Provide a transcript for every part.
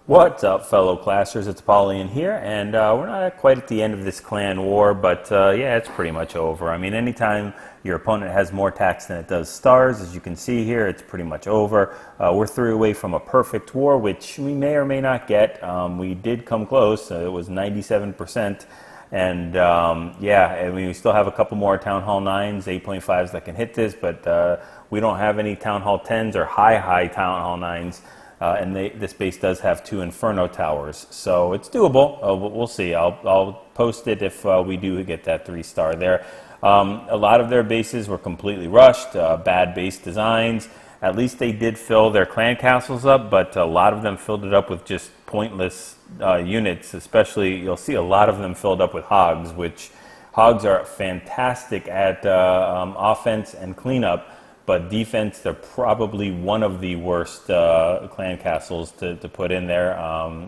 What's up, fellow classers? It's Apollyon here, and we're not quite at the end of this clan war, but yeah, it's pretty much over. I mean, anytime your opponent has more attacks than it does stars, as you can see here, it's pretty much over. We're 3 away from a perfect war, which we may or may not get. We did come close. It was 97%. And yeah, I mean, we still have a couple more Town Hall 9s, 8.5s that can hit this, but we don't have any Town Hall 10s or high Town Hall 9s. And this base does have 2 Inferno towers, so it's doable. We'll see. I'll post it if we do get that 3-star there. A lot of their bases were completely rushed, bad base designs. At least they did fill their clan castles up, but a lot of them filled it up with just pointless units. Especially, you'll see a lot of them filled up with hogs, which hogs are fantastic at offense and cleanup. But defense, they're probably one of the worst clan castles to put in there.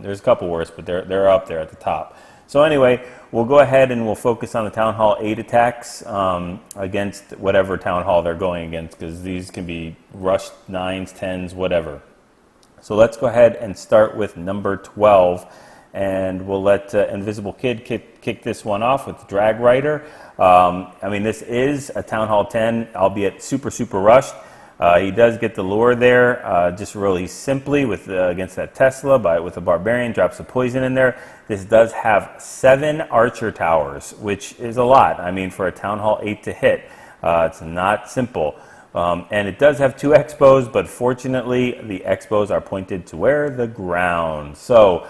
There's a couple worse, but they're up there at the top. So anyway, we'll go ahead and we'll focus on the Town Hall 8 attacks against whatever Town Hall they're going against, because these can be rushed 9s, 10s, whatever. So let's go ahead and start with number 12. And we'll let Invisible Kid kick this one off with the Drag Rider. I mean, this is a Town Hall 10, albeit super rushed. He does get the lure there, just really simply with against that Tesla with a Barbarian, drops the poison in there. This does have 7 Archer towers, which is a lot. I mean, for a Town Hall 8 to hit, it's not simple. And it does have 2 Expos, but fortunately the Expos are pointed to where? The ground. So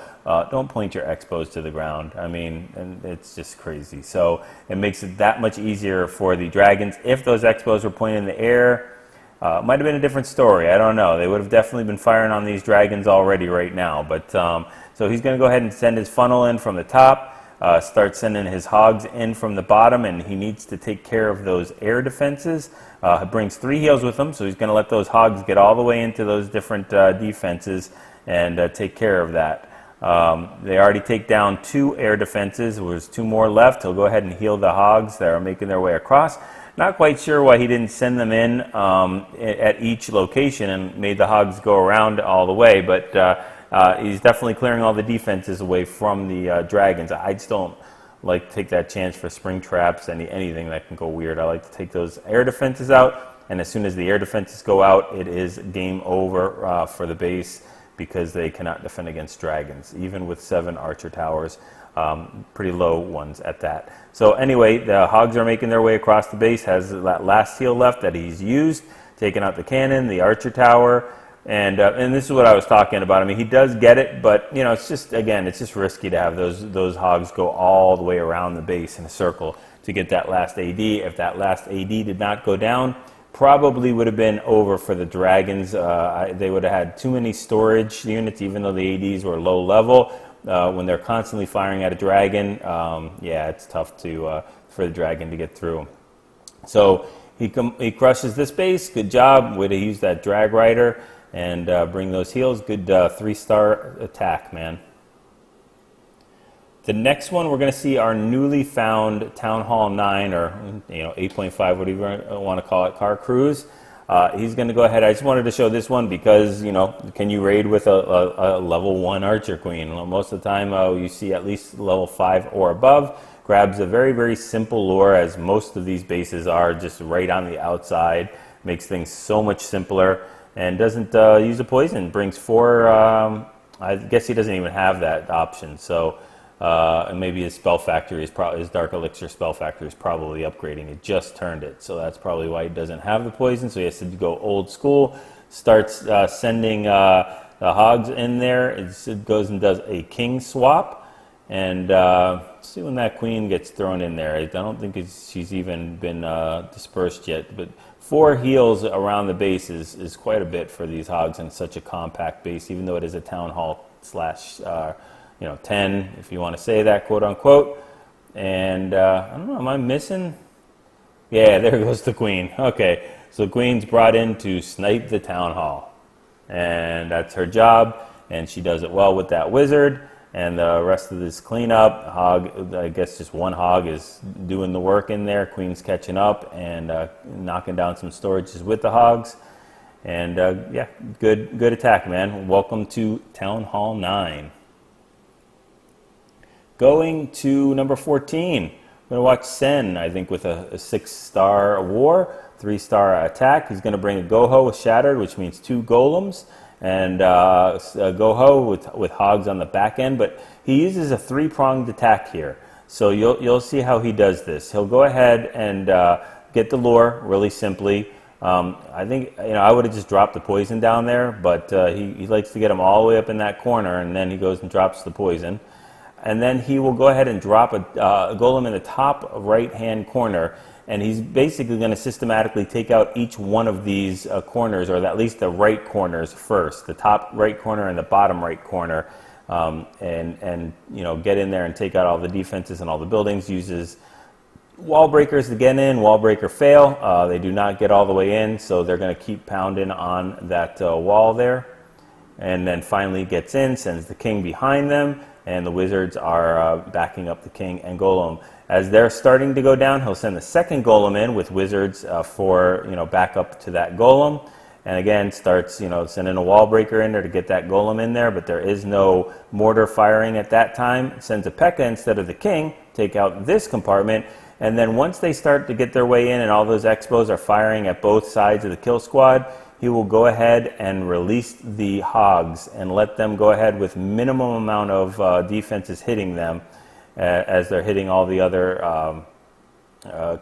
don't point your Expos to the ground. I mean, and it's just crazy. So it makes it that much easier for the dragons. If those Expos were pointed in the air, might have been a different story. I don't know. They would have definitely been firing on these dragons already right now. But so he's going to go ahead and send his funnel in from the top. Start sending his hogs in from the bottom, and he needs to take care of those air defenses. He brings 3 heals with him, so he's going to let those hogs get all the way into those different defenses and take care of that. They already take down 2 air defenses. There's 2 more left. He'll go ahead and heal the hogs that are making their way across. Not quite sure why he didn't send them in at each location and made the hogs go around all the way, but he's definitely clearing all the defenses away from the dragons. I just don't like to take that chance for spring traps, anything that can go weird. I like to take those air defenses out, and as soon as the air defenses go out, it is game over for the base, because they cannot defend against dragons, even with 7 Archer towers, pretty low ones at that. So anyway, the hogs are making their way across the base, has that last heal left that he's used, taking out the cannon, the Archer tower, and this is what I was talking about. I mean, he does get it, but you know, it's just, again, it's just risky to have those hogs go all the way around the base in a circle to get that last AD. If that last AD did not go down, probably would have been over for the dragons. They would have had too many storage units, even though the ADs were low level. When they're constantly firing at a dragon, yeah, it's tough for the dragon to get through. So he crushes this base. Good job. Way to use that Drag Rider and bring those heals. Good 3-star attack, man. The next one, we're going to see our newly found Town Hall 9, or 8.5, whatever you want to call it, Car Cruise. He's going to go ahead. I just wanted to show this one because, can you raid with a level 1 Archer Queen? Most of the time you see at least level 5 or above. Grabs a very simple lure, as most of these bases are, just right on the outside. Makes things so much simpler, and doesn't use a poison. Brings 4, I guess he doesn't even have that option, so... and maybe his spell factory his Dark Elixir spell factory is probably upgrading. It just turned it, so that's probably why he doesn't have the poison. So he has to go old school. Starts sending the hogs in there. It goes and does a king swap, and see when that queen gets thrown in there. I don't think she's even been dispersed yet, but 4 heals around the base is quite a bit for these hogs in such a compact base, even though it is a Town Hall / 10, if you want to say that, quote unquote. And I don't know, am I missing? Yeah, there goes the queen. Okay, so the queen's brought in to snipe the Town Hall, and that's her job, and she does it well with that wizard. And the rest of this cleanup, hog, I guess just 1 hog is doing the work in there. Queen's catching up and knocking down some storages with the hogs. And yeah, good attack, man. Welcome to Town Hall 9. Going to number 14. We're going to watch Sen, I think, with a 6-star war, 3-star attack. He's going to bring a GoHO with Shattered, which means 2 golems, and GoHO with hogs on the back end. But he uses a 3-pronged attack here. So you'll see how he does this. He'll go ahead and get the lure really simply. I think, I would have just dropped the poison down there, but he likes to get them all the way up in that corner, and then he goes and drops the poison. And then he will go ahead and drop a golem in the top right-hand corner, and he's basically going to systematically take out each one of these corners, or at least the right corners first, the top right corner and the bottom right corner, and get in there and take out all the defenses and all the buildings. Uses wall breakers to get in. Wall breaker fail. They do not get all the way in, so they're going to keep pounding on that wall there. And then finally gets in, sends the king behind them, and the wizards are backing up the king and golem. As they're starting to go down, he'll send the second golem in with wizards for back up to that golem. And again, starts sending a wall breaker in there to get that golem in there, but there is no mortar firing at that time. Sends a P.E.K.K.A. instead of the king, take out this compartment. And then once they start to get their way in and all those expos are firing at both sides of the kill squad, he will go ahead and release the hogs and let them go ahead with minimum amount of defenses hitting them as they're hitting all the other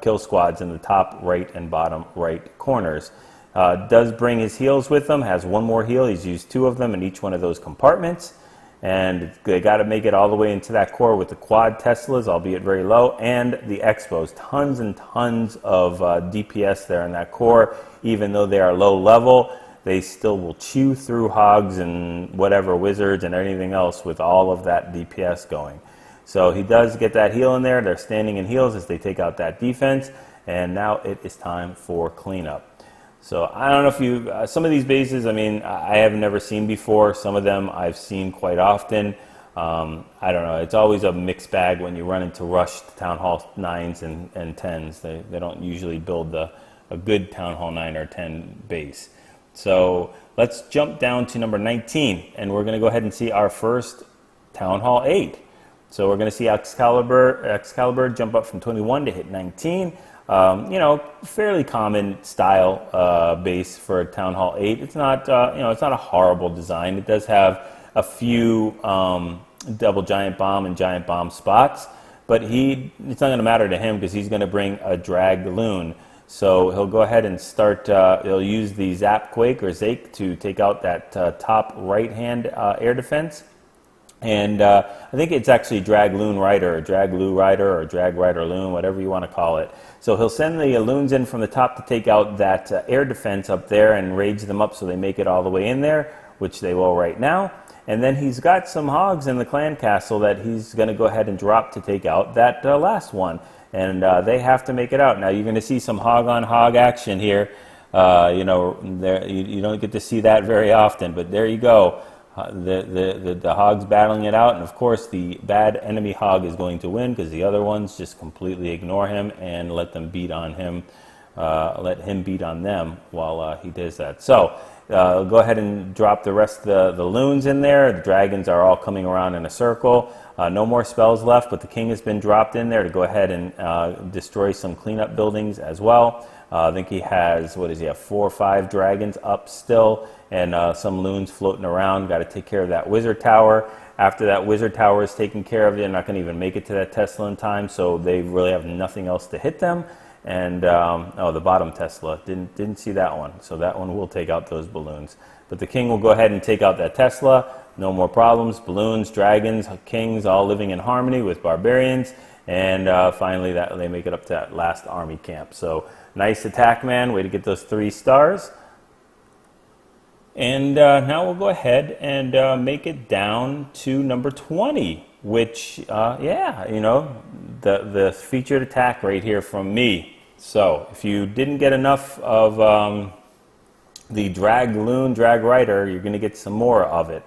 kill squads in the top right and bottom right corners. Does bring his heals with him, has 1 more heal. He's used 2 of them in each one of those compartments. And they got to make it all the way into that core with the quad Teslas, albeit very low, and the expos. Tons and tons of DPS there in that core. Even though they are low level, they still will chew through hogs and whatever wizards and anything else with all of that DPS going. So he does get that heal in there. They're standing in heals as they take out that defense. And now it is time for cleanup. So I don't know if you, some of these bases, I have never seen before. Some of them I've seen quite often. I don't know. It's always a mixed bag when you run into rushed Town Hall 9s and 10s. They don't usually build a good Town Hall 9 or 10 base. So let's jump down to number 19, and we're going to go ahead and see our first Town Hall 8. So we're going to see Excalibur jump up from 21 to hit 19. Fairly common style base for a Town Hall 8. It's not, it's not a horrible design. It does have a few double giant bomb and giant bomb spots, but it's not going to matter to him because he's going to bring a Dragloon. So he'll go ahead and start, he'll use the Zap Quake or Zake to take out that top right-hand air defense. And I think it's actually Dragloon Rider, or Dragloo Rider, or Drag Rider Loon, whatever you want to call it. So he'll send the loons in from the top to take out that air defense up there and rage them up so they make it all the way in there, which they will right now. And then he's got some hogs in the clan castle that he's going to go ahead and drop to take out that last one. And they have to make it out. Now you're going to see some hog-on-hog action here. You don't get to see that very often, but there you go. The hog's battling it out, and of course the bad enemy hog is going to win because the other ones just completely ignore him and let them beat on him, let him beat on them while he does that. So go ahead and drop the rest of the loons in there. The dragons are all coming around in a circle. No more spells left, but the king has been dropped in there to go ahead and destroy some cleanup buildings as well. I think he has, 4 or 5 dragons up still, and some loons floating around. Got to take care of that wizard tower. After that wizard tower is taken care of, they're not going to even make it to that Tesla in time, so they really have nothing else to hit them. And the bottom Tesla, didn't see that one, so that one will take out those balloons. But the king will go ahead and take out that Tesla. No more problems. Balloons, dragons, kings, all living in harmony with barbarians. And finally, they make it up to that last army camp. So nice attack, man. Way to get those 3 stars. And now we'll go ahead and make it down to number 20, which, the featured attack right here from me. So if you didn't get enough of the Dragloon, Drag Rider, you're going to get some more of it.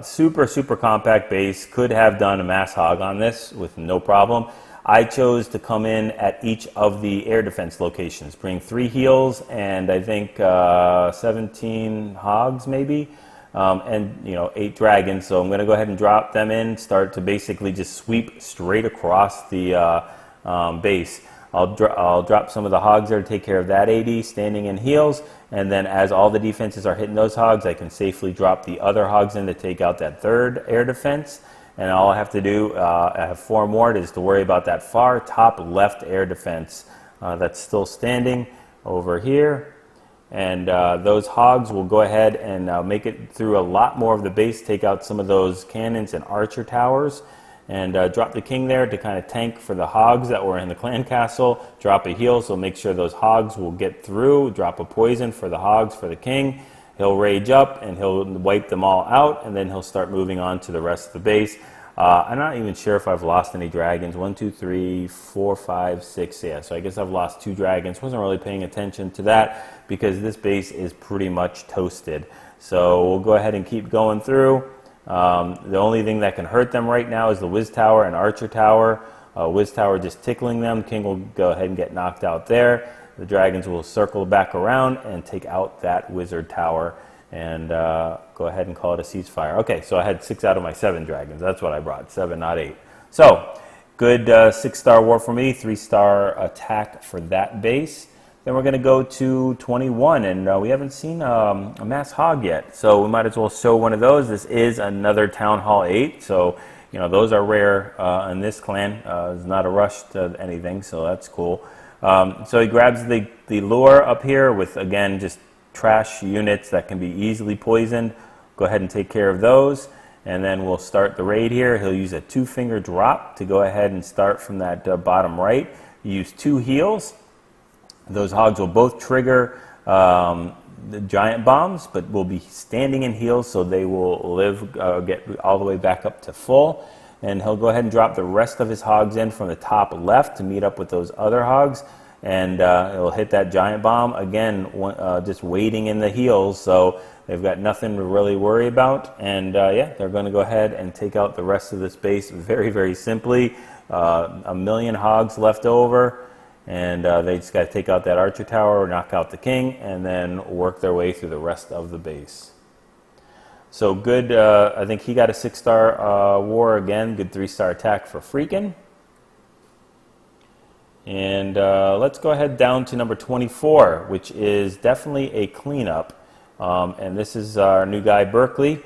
Super compact base. Could have done a mass hog on this with no problem. I chose to come in at each of the air defense locations, bring 3 heals and I think 17 hogs maybe, and 8 dragons. So I'm going to go ahead and drop them in, start to basically just sweep straight across the base. I'll drop some of the hogs there to take care of that AD, standing in heals, and then as all the defenses are hitting those hogs, I can safely drop the other hogs in to take out that 3rd air defense. And all I have to do, I have 4 more, is to worry about that far top left air defense that's still standing over here. And those hogs will go ahead and make it through a lot more of the base, take out some of those cannons and archer towers, and drop the king there to kind of tank for the hogs that were in the clan castle. Drop a heal, so make sure those hogs will get through. Drop a poison for the hogs for the king. He'll rage up and he'll wipe them all out, and then he'll start moving on to the rest of the base. I'm not even sure if I've lost any dragons. 1, 2, 3, 4, 5, 6. Yeah, so I guess I've lost 2 dragons. Wasn't really paying attention to that because this base is pretty much toasted. So we'll go ahead and keep going through. The only thing that can hurt them right now is the Wiz Tower and Archer Tower. Wiz Tower just tickling them. King will go ahead and get knocked out there. The dragons will circle back around and take out that Wizard Tower and go ahead and call it a ceasefire. Okay, so I had 6 out of my 7 dragons. That's what I brought, 7, not 8. So, good 6-star war for me, 3-star attack for that base. Then we're going to go to 21, and we haven't seen a mass hog yet, so we might as well show one of those. This is another Town Hall 8, so those are rare in this clan. It's not a rush to anything, so that's cool. So he grabs the lure up here with, again, just trash units that can be easily poisoned. Go ahead and take care of those, and then we'll start the raid here. He'll use a 2-finger drop to go ahead and start from that bottom right. Use 2 heals. Those hogs will both trigger the giant bombs, but will be standing in heals, so they will live, get all the way back up to full. And he'll go ahead and drop the rest of his hogs in from the top left to meet up with those other hogs. And it'll hit that giant bomb. Again, just waiting in the heals, so they've got nothing to really worry about. And yeah, they're going to go ahead and take out the rest of this base very, very simply. 1,000,000 hogs left over. And they just got to take out that Archer Tower, knock out the king, and then work their way through the rest of the base. So good, I think he got a 6-star war again, good 3-star attack for Freakin'. And let's go ahead down to number 24, which is definitely a cleanup. And this is our new guy, Berkeley,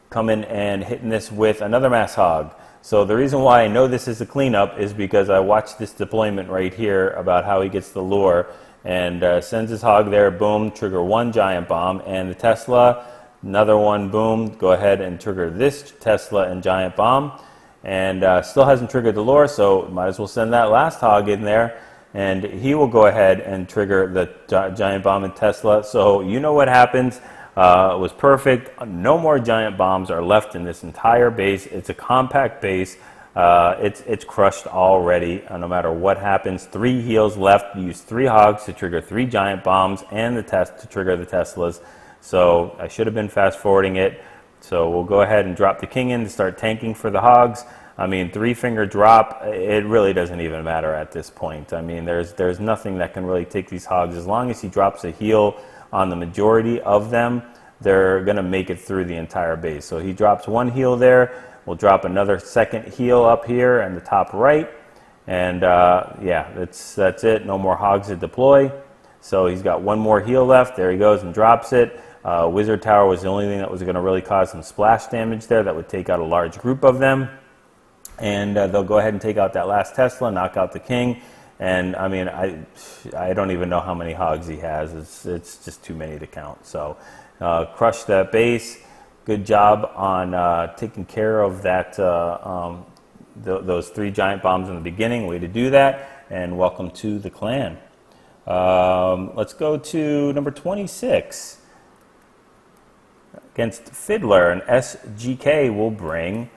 coming and hitting this with another mass hog. So the reason why I know this is a cleanup is because I watched this deployment right here about how he gets the lure and sends his hog there, boom, trigger 1 giant bomb, and the Tesla, another one, boom, go ahead and trigger this Tesla and giant bomb, and still hasn't triggered the lure, so might as well send that last hog in there, and he will go ahead and trigger the giant bomb and Tesla. So you know what happens. It was perfect. No more giant bombs are left in this entire base. It's a compact base. It's crushed already. No matter what happens, 3 heals left. Use 3 hogs to trigger 3 giant bombs and the test to trigger the Teslas. So I should have been fast forwarding it. So we'll go ahead and drop the king in to start tanking for the hogs. I mean, 3-finger drop, it really doesn't even matter at this point. I mean, there's nothing that can really take these hogs. As long as he drops a heal on the majority of them, they're going to make it through the entire base. So he drops 1 heal there. We'll drop another 2nd heal up here in the top right. And yeah, that's it. No more hogs to deploy. So he's got 1 more heal left. There he goes and drops it. Wizard Tower was the only thing that was going to really cause some splash damage there that would take out a large group of them. And they'll go ahead and take out that last Tesla, knock out the king. And I mean, I don't even know how many hogs he has. It's just too many to count. So crush that base. Good job on taking care of that. Those 3 giant bombs in the beginning. Way to do that. And welcome to the clan. Let's go to number 26. Against Fiddler, and SGK will bring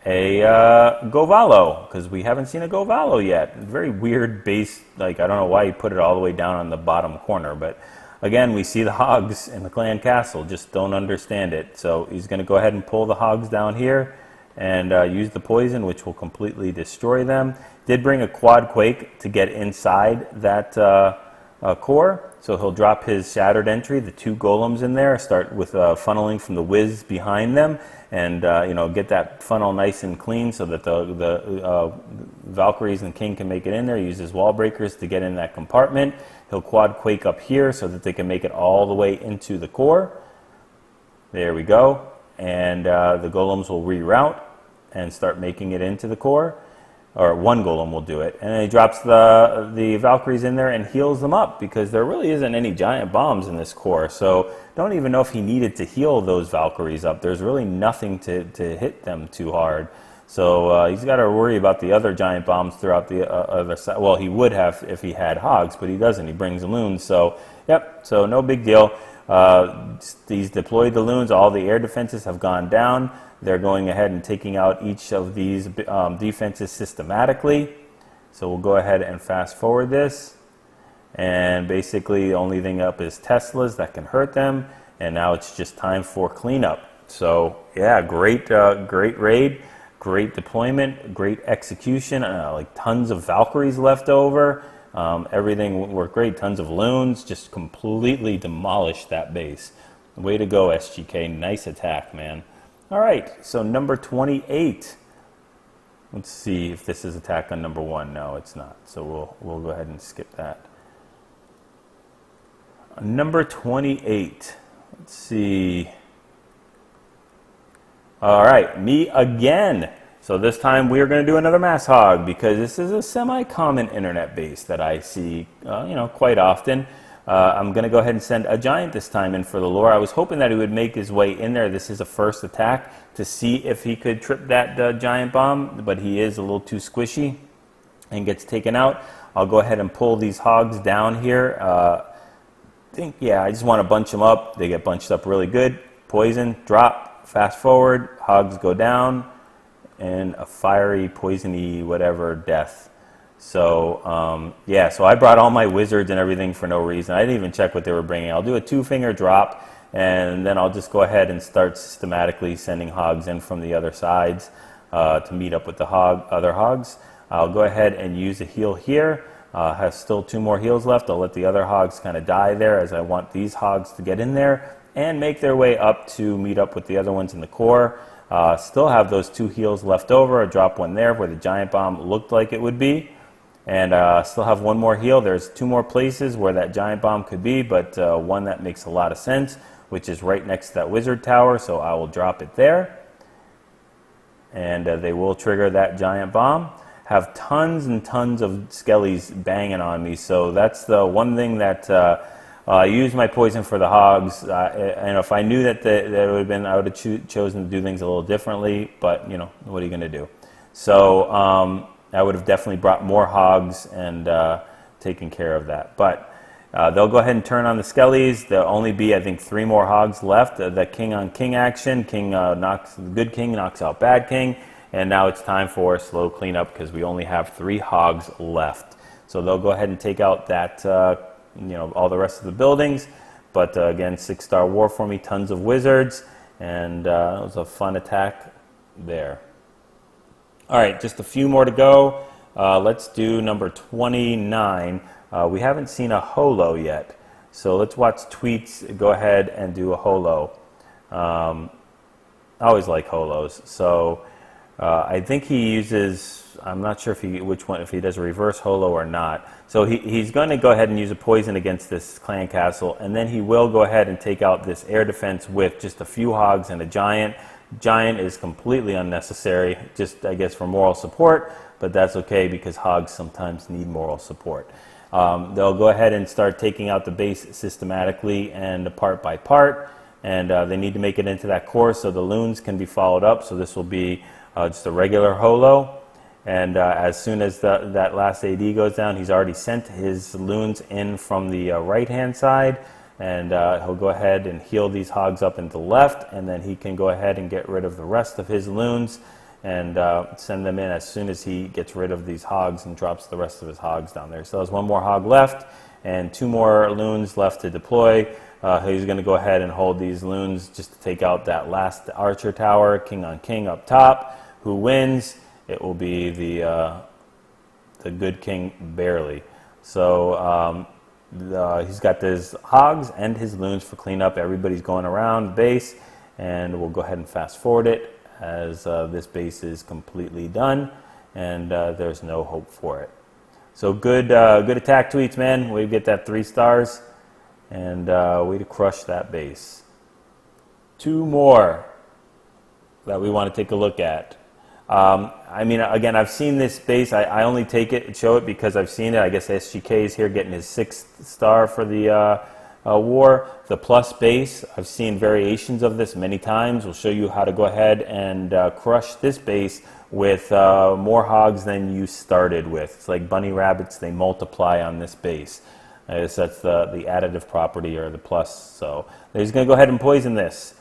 a GoVaLo, because we haven't seen a GoVaLo yet. Very weird base, like I don't know why he put it all the way down on the bottom corner, but again, we see the hogs in the clan castle, just don't understand it. So he's going to go ahead and pull the hogs down here, and use the poison, which will completely destroy them. Did bring a quad quake to get inside that core, so he'll drop his shattered entry, the 2 golems in there, start with funneling from the whiz behind them, and get that funnel nice and clean so that the Valkyries and King can make it in there. Use his wall breakers to get in that compartment. He'll quad quake up here so that they can make it all the way into the core. There we go. And the golems will reroute and start making it into the core. Or 1 golem will do it. And then he drops the Valkyries in there and heals them up, because there really isn't any giant bombs in this core. So don't even know if he needed to heal those Valkyries up. There's really nothing to hit them too hard. So he's got to worry about the other giant bombs throughout the other side. Well, he would have if he had hogs, but he doesn't. He brings loons. So, yep, so no big deal. He's deployed the loons. All the air defenses have gone down. They're going ahead and taking out each of these defenses systematically. So we'll go ahead and fast forward this. And basically the only thing up is Teslas that can hurt them. And now it's just time for cleanup. So yeah, great raid, great deployment, great execution. Like tons of Valkyries left over. Everything worked great. Tons of loons. Just completely demolished that base. Way to go, SGK. Nice attack, man. All right, so number 28. Let's see if this is attack on number 1. No, it's not. So we'll go ahead and skip that. Number 28. Let's see. All right, me again. So this time we are going to do another mass hog, because this is a semi-common internet base that I see, quite often. I'm going to go ahead and send a giant this time in for the lore. I was hoping that he would make his way in there. This is a first attack to see if he could trip that giant bomb, but he is a little too squishy and gets taken out. I'll go ahead and pull these hogs down here. I just want to bunch them up. They get bunched up really good. Poison, drop, fast forward, hogs go down, and a fiery, poisony, whatever, death. So, so I brought all my wizards and everything for no reason. I didn't even check what they were bringing. I'll do a 2-finger drop, and then I'll just go ahead and start systematically sending hogs in from the other sides to meet up with the other hogs. I'll go ahead and use a heal here. Have still 2 more heals left. I'll let the other hogs kind of die there, as I want these hogs to get in there and make their way up to meet up with the other ones in the core. Still have those 2 heals left over. I drop one there where the giant bomb looked like it would be. And still have 1 more heal. There's 2 more places where that giant bomb could be, but one that makes a lot of sense, which is right next to that wizard tower, so I will drop it there. And they will trigger that giant bomb. Have tons and tons of skellies banging on me, so that's the one thing that I use my poison for the hogs. And if I knew that it would have been, I would have chosen to do things a little differently, but what are you going to do? So I would have definitely brought more hogs and taken care of that. But they'll go ahead and turn on the skellies. There'll only be, I think, 3 more hogs left. The king on king action. Good king knocks out bad king. And now it's time for a slow cleanup, because we only have 3 hogs left. So they'll go ahead and take out that, all the rest of the buildings. But again, 6-star war for me, tons of wizards. And it was a fun attack there. All right, just a few more to go. Let's do number 29. We haven't seen a HoLo yet, so let's watch tweets. Go ahead and do a HoLo. I always like HoLos. So I think he uses, I'm not sure if he does a reverse HoLo or not. So he's going to go ahead and use a poison against this clan castle, and then he will go ahead and take out this air defense with just a few hogs and a giant. Giant is completely unnecessary, just I guess for moral support, but that's okay, because hogs sometimes need moral support. They'll go ahead and start taking out the base systematically and part by part, and they need to make it into that core so the loons can be followed up. So this will be just a regular HoLo, and as soon as that last AD goes down, he's already sent his loons in from the right hand side. And he'll go ahead and heal these hogs up into the left, and then he can go ahead and get rid of the rest of his loons and send them in as soon as he gets rid of these hogs and drops the rest of his hogs down there. So there's 1 more hog left, and 2 more loons left to deploy. He's going to go ahead and hold these loons just to take out that last archer tower, king on king up top. Who wins? It will be the good king, barely. So he's got his hogs and his loons for cleanup. Everybody's going around the base, and we'll go ahead and fast forward it as this base is completely done, and there's no hope for it. So good attack tweets, man. Way to get that 3 stars. And way to crush that base. 2 more that we want to take a look at. I mean, again, I've seen this base. I only take it and show it because I've seen it. I guess SGK is here getting his 6th star for the war. The plus base, I've seen variations of this many times. We'll show you how to go ahead and crush this base with more hogs than you started with. It's like bunny rabbits, they multiply on this base. I guess that's the additive property, or the plus. So he's going to go ahead and poison this,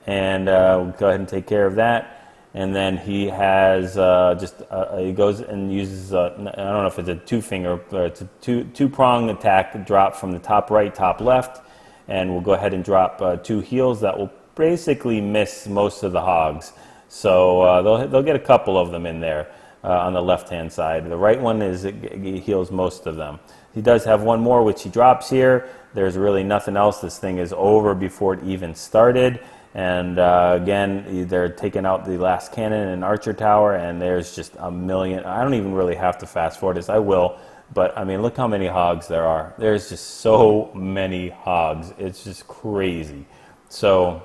and we'll go ahead and take care of that. And then he has he goes and uses I don't know if it's a 2-finger, but it's a two-prong attack drop from the top right, top left, and we'll go ahead and drop 2 heals that will basically miss most of the hogs. So they'll get a couple of them in there on the left-hand side. The right one he heals most of them. He does have 1 more, which he drops here. There's really nothing else. This thing is over before it even started. And again, they're taking out the last cannon and archer tower, and there's just a million. I don't even really have to fast forward this. I will. But, I mean, look how many hogs there are. There's just so many hogs. It's just crazy. So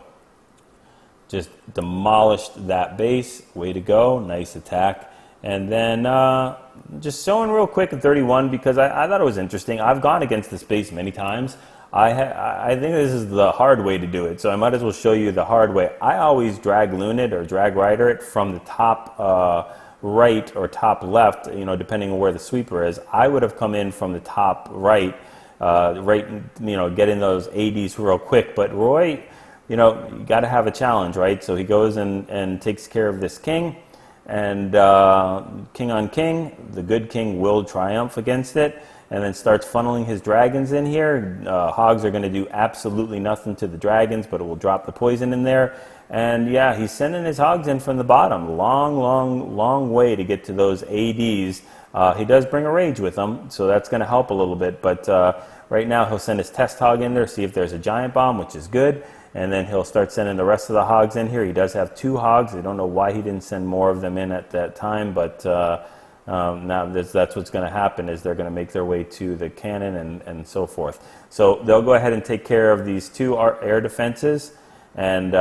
just demolished that base. Way to go. Nice attack. And then just showing real quick at 31, because I thought it was interesting. I've gone against this base many times. I think this is the hard way to do it, so I might as well show you the hard way. I always Dragloon it or drag rider it from the top right or top left, you know, depending on where the sweeper is. I would have come in from the top right, getting those ADs real quick. But Roy, you know, you got to have a challenge, right? So he goes and takes care of this king. And king on king, the good king will triumph against it, and then starts funneling his dragons in here. Hogs are going to do absolutely nothing to the dragons, but it will drop the poison in there. And yeah, he's sending his hogs in from the bottom. Long way to get to those ADs. He does bring a rage with him, so that's going to help a little bit. But right now he'll send his test hog in there, see if there's a giant bomb, which is good. And then he'll start sending the rest of the hogs in here. He does have 2 hogs. I don't know why he didn't send more of them in at that time, but now that's what's going to happen, is they're going to make their way to the cannon and so forth. So they'll go ahead and take care of these 2 air defenses and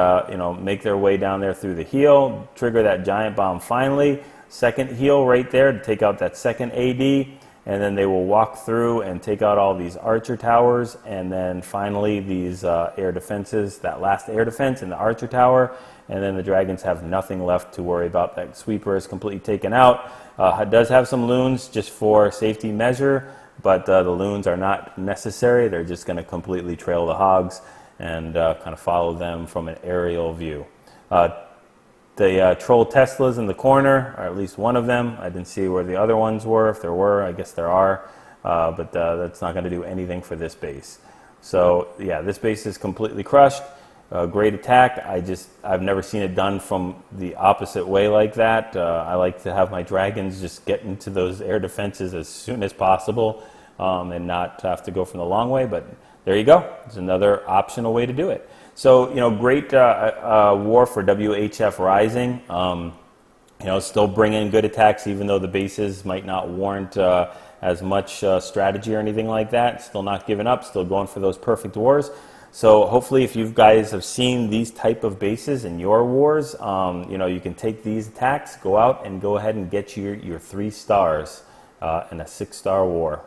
make their way down there through the heel, trigger that giant bomb finally. 2nd heel right there to take out that 2nd AD. And then they will walk through and take out all these archer towers, and then finally these air defenses, that last air defense and the archer tower, and then the dragons have nothing left to worry about. That sweeper is completely taken out. It does have some loons just for safety measure, but the loons are not necessary. They're just going to completely trail the hogs and kind of follow them from an aerial view. The troll Teslas in the corner, or at least one of them. I didn't see where the other ones were. If there were, I guess there are. But that's not going to do anything for this base. So yeah, this base is completely crushed. Great attack. I've never seen it done from the opposite way like that. I like to have my dragons just get into those air defenses as soon as possible and not have to go from the long way. But there you go. It's another optional way to do it. So, great war for WHF Rising. Still bringing good attacks, even though the bases might not warrant as much strategy or anything like that. Still not giving up, still going for those perfect wars. So hopefully if you guys have seen these type of bases in your wars, you can take these attacks, go out and go ahead and get your 3 stars in a 6-star war.